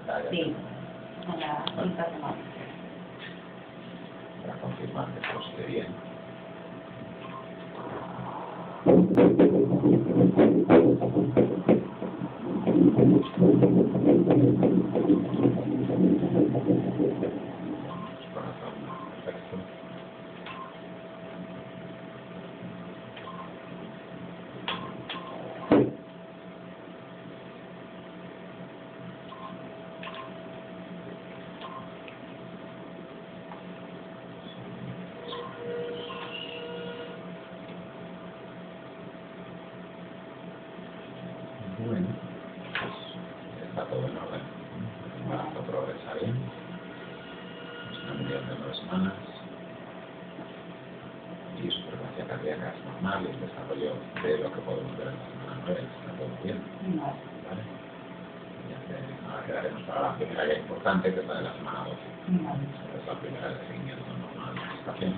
talla. Sí, en la quinta semana. Para confirmar que todo esté bien. Perfecto. Bueno, pues está todo en orden. El embarazo progresa bien. Es una mediación de 9 semanas. Y su frecuencia cardíaca es normal y el desarrollo de lo que podemos ver en la semana 9 está todo bien. ¿Vale? Ahora quedaremos para la primera ya importante, que es la de la semana 12. Es la primera de seguimiento normal de la gestación.